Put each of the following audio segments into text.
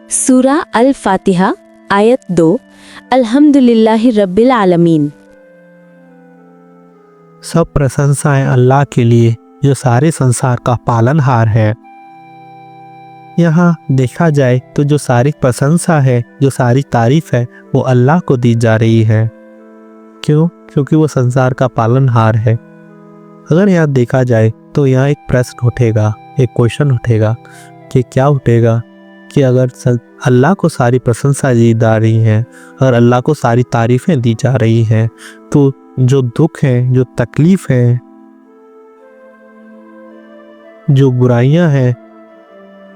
सूरा अल फातिहा आयत 2 अल्हम्दुलिल्लाहि रब्बिल आलमीन। सब प्रशंसाएं अल्लाह के लिए जो सारे संसार का पालनहार है। यहाँ देखा जाए तो जो सारी प्रशंसा है, जो सारी तारीफ है, वो अल्लाह को दी जा रही है। क्यों? क्योंकि वो संसार का पालनहार है। अगर यहाँ देखा जाए तो यहाँ एक प्रश्न उठेगा, एक क्वेश्चन उठेगा कि क्या उठेगा कि अगर अल्लाह को सारी प्रशंसा दी जा रही है, अगर अल्लाह को सारी तारीफें दी जा रही हैं, तो जो दुख है, जो तकलीफ है, जो बुराइयां हैं,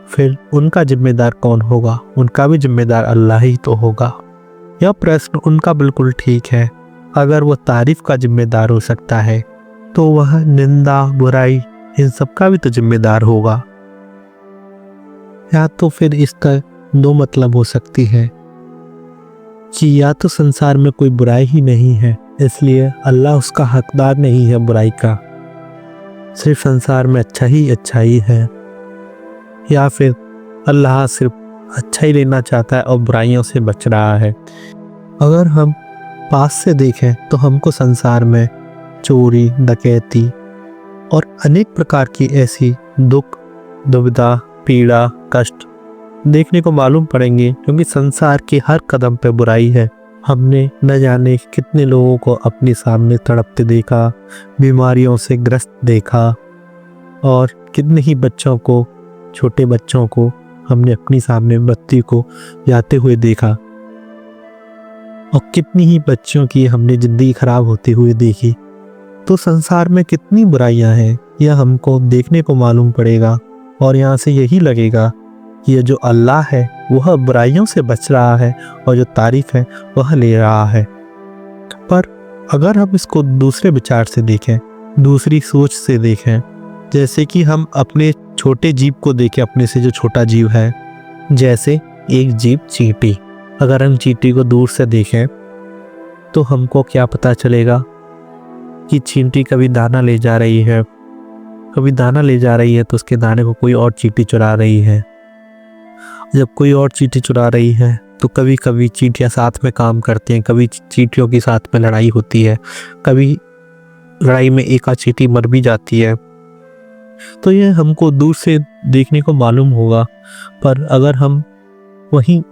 फिर उनका जिम्मेदार कौन होगा? उनका भी जिम्मेदार अल्लाह ही तो होगा। यह प्रश्न उनका बिल्कुल ठीक है। अगर वो तारीफ का जिम्मेदार हो सकता है तो वह निंदा, बुराई, इन सब का भी तो जिम्मेदार होगा। या तो फिर इसका दो मतलब हो सकती है कि या तो संसार में कोई बुराई ही नहीं है, इसलिए अल्लाह उसका हकदार नहीं है बुराई का, सिर्फ संसार में अच्छा ही है, या फिर अल्लाह सिर्फ अच्छा ही लेना चाहता है और बुराइयों से बच रहा है। अगर हम पास से देखें तो हमको संसार में चोरी, डकैती और अनेक प्रकार की ऐसी दुख, दुविधा, पीड़ा, कष्ट देखने को मालूम पड़ेंगे, क्योंकि संसार के हर कदम पे बुराई है। हमने न जाने कितने लोगों को अपने सामने तड़पते देखा, बीमारियों से ग्रस्त देखा, और कितने ही बच्चों को, छोटे बच्चों को हमने अपनी सामने मृत्यु को जाते हुए देखा, और कितनी ही बच्चों की हमने जिंदगी खराब होते हुए देखी। तो संसार में कितनी बुराइयां हैं, यह हमको देखने को मालूम पड़ेगा, और यहाँ से यही लगेगा कि ये जो अल्लाह है वह बुराइयों से बच रहा है और जो तारीफ है वह ले रहा है। पर अगर हम इसको दूसरे विचार से देखें, दूसरी सोच से देखें, जैसे कि हम अपने छोटे जीव को देखें, अपने से जो छोटा जीव है, जैसे एक जीव चींटी। अगर हम चींटी को दूर से देखें तो हमको क्या पता चलेगा कि चींटी कभी दाना ले जा रही है, कभी दाना ले जा रही है तो उसके दाने को कोई और चींटी चुरा रही है। जब कोई और चींटी चुरा रही है तो कभी कभी चींटियां साथ में काम करती हैं, कभी चींटियों की साथ में लड़ाई होती है, कभी लड़ाई में एक आध चींटी मर भी जाती है। तो ये हमको दूर से देखने को मालूम होगा, पर अगर हम वहीं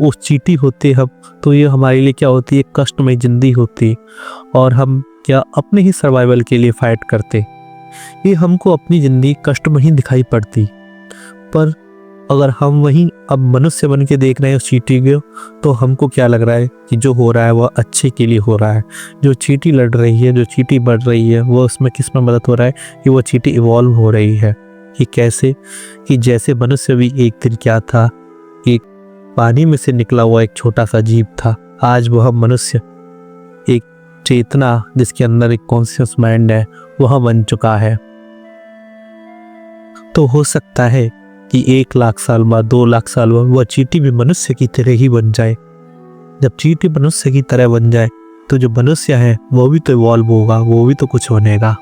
उस चींटी होते हम तो ये हमारे लिए क्या होती है, कष्टमय जिंदगी होती, और हम क्या अपने ही सर्वाइवल के लिए फाइट करते। ये हमको अपनी जिंदगी कष्ट में ही दिखाई पड़ती। पर अगर हम वहीं अब मनुष्य बन के देख रहे हैं उस चींटी को, तो हमको क्या लग रहा है कि जो हो रहा है वह अच्छे के लिए हो रहा है। जो चींटी लड़ रही है, जो चींटी बढ़ रही है, वो उसमें किस में मदद हो रहा है कि वो चींटी इवॉल्व हो रही है। कि कैसे? कि जैसे मनुष्य भी एक दिन क्या था, एक पानी में से निकला हुआ एक छोटा सा जीव था, आज वह मनुष्य एक चेतना जिसके अंदर एक कॉन्शियस माइंड है वह बन चुका है। तो हो सकता है कि 1 लाख साल बाद, 2 लाख साल बाद वह चींटी भी मनुष्य की तरह ही बन जाए। जब चींटी मनुष्य की तरह बन जाए तो जो मनुष्य है वो भी तो इवॉल्व होगा, वो भी तो कुछ बनेगा।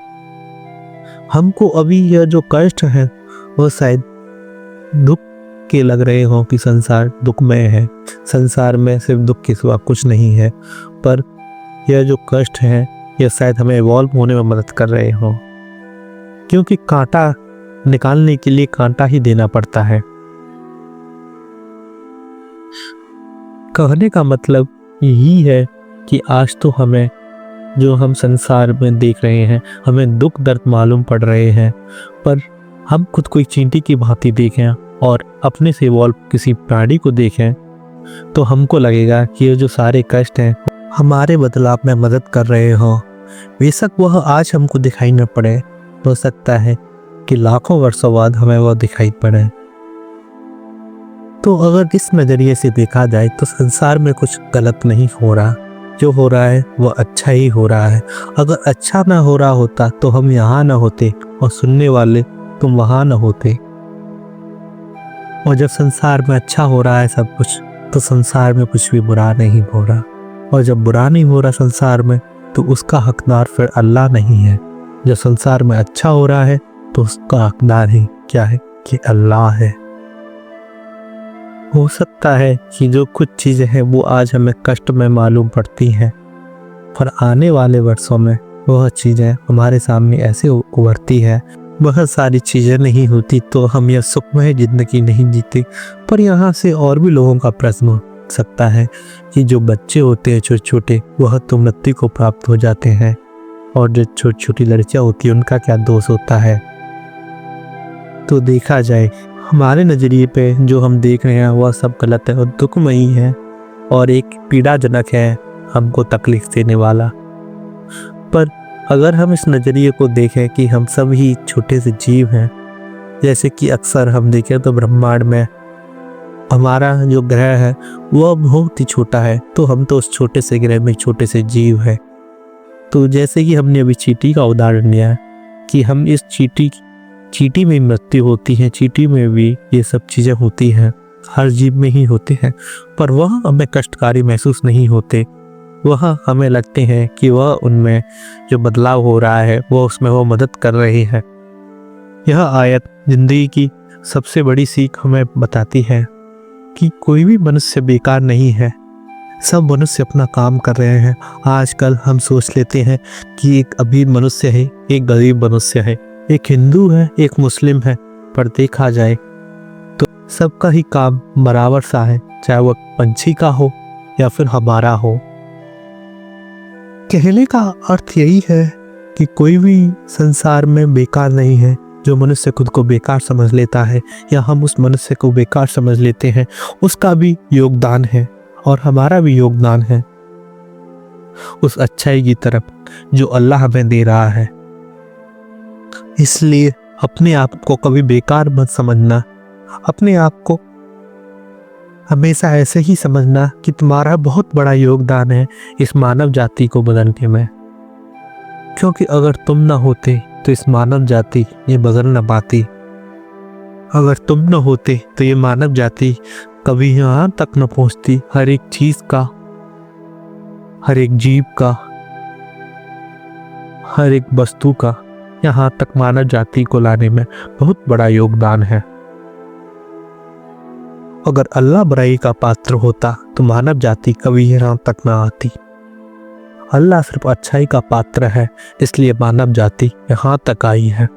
हमको अभी यह जो कष्ट है वह शायद दुख के लग रहे हो कि संसार दुखमय है, संसार में सिर्फ दुख के सिवा कुछ नहीं है, पर यह जो कष्ट है यह शायद हमें इवॉल्व होने में मदद कर रहे हो, क्योंकि कांटा निकालने के लिए कांटा ही देना पड़ता है। कहने का मतलब यही है कि आज तो हमें, जो हम संसार में देख रहे हैं, हमें दुख दर्द मालूम पड़ रहे हैं, पर हम खुद कोई चींटी की भांति देखें और अपने से इवॉल्व किसी प्राणी को देखें तो हमको लगेगा कि ये जो सारे कष्ट हैं हमारे बदलाव में मदद कर रहे हो। बेशक वह आज हमको दिखाई न पड़े, हो सकता है कि लाखों वर्षों बाद हमें वह दिखाई पड़े। तो अगर इस नज़रिए से देखा जाए तो संसार में कुछ गलत नहीं हो रहा, जो हो रहा है वह अच्छा ही हो रहा है। अगर अच्छा ना हो रहा होता तो हम यहाँ ना होते और सुनने वाले तुम वहाँ ना होते। और जब संसार में अच्छा हो रहा है सब कुछ, तो संसार में कुछ भी बुरा नहीं हो रहा, और जब बुरा नहीं हो रहा संसार में तो उसका हकदार फिर अल्लाह नहीं है। जब संसार में अच्छा हो रहा है तो उसका हकदार ही क्या है कि अल्लाह है। हो सकता है कि जो कुछ चीज़ें हैं वो आज हमें कष्ट में मालूम पड़ती हैं, पर आने वाले वर्षों में वह चीज़ें हमारे सामने ऐसे उभरती है, वह सारी चीज़ें नहीं होती तो हम यह सुखमय ज़िंदगी नहीं जीते। पर यहाँ से और भी लोगों का प्रश्न हो सकता है कि जो बच्चे होते हैं छोटे छोटे, वह तो मृत्यु को प्राप्त हो जाते हैं, और जो छोटी छोटी लड़कियाँ होती हैं उनका क्या दोष होता है। तो देखा जाए हमारे नज़रिए पे जो हम देख रहे हैं वह सब गलत है और दुखमयी है और एक पीड़ाजनक है, हमको तकलीफ देने वाला। पर अगर हम इस नज़रिए को देखें कि हम सब ही छोटे से जीव हैं, जैसे कि अक्सर हम देखें तो ब्रह्मांड में हमारा जो ग्रह है वह बहुत ही छोटा है, तो हम तो उस छोटे से ग्रह में छोटे से जीव हैं। तो जैसे कि हमने अभी चींटी का उदाहरण लिया है कि हम इस चींटी में मृत्यु होती है, चींटी में भी ये सब चीज़ें होती हैं, हर जीव में ही होते हैं, पर वह हमें कष्टकारी महसूस नहीं होते। वह हमें लगते हैं कि वह उनमें जो बदलाव हो रहा है वो उसमें वो मदद कर रही है। यह आयत जिंदगी की सबसे बड़ी सीख हमें बताती है कि कोई भी मनुष्य बेकार नहीं है, सब मनुष्य अपना काम कर रहे हैं। आजकल हम सोच लेते हैं कि एक अमीर मनुष्य है, एक गरीब मनुष्य है, एक हिंदू है, एक मुस्लिम है, पर देखा जाए तो सबका ही काम बराबर सा है, चाहे वह पंछी का हो या फिर हमारा हो। कहने का अर्थ यही है कि कोई भी संसार में बेकार नहीं है। जो मनुष्य खुद को बेकार समझ लेता है या हम उस मनुष्य को बेकार समझ लेते हैं, उसका भी योगदान है और हमारा भी योगदान है उस अच्छाई की तरफ जो अल्लाह हमें दे रहा है। इसलिए अपने आप को कभी बेकार मत समझना, अपने आप को हमेशा ऐसे ही समझना कि तुम्हारा बहुत बड़ा योगदान है इस मानव जाति को बदलने में, क्योंकि अगर तुम ना होते तो इस मानव जाति ये बदल ना पाती। अगर तुम न होते तो ये मानव जाति कभी यहाँ तक न पहुँचती। हर एक चीज़ का, हर एक जीव का, हर एक वस्तु का यहाँ तक मानव जाति को लाने में बहुत बड़ा योगदान है। अगर अल्लाह बुराई का पात्र होता तो मानव जाति कभी यहाँ तक ना आती। अल्लाह सिर्फ अच्छाई का पात्र है, इसलिए मानव जाति यहाँ तक आई है।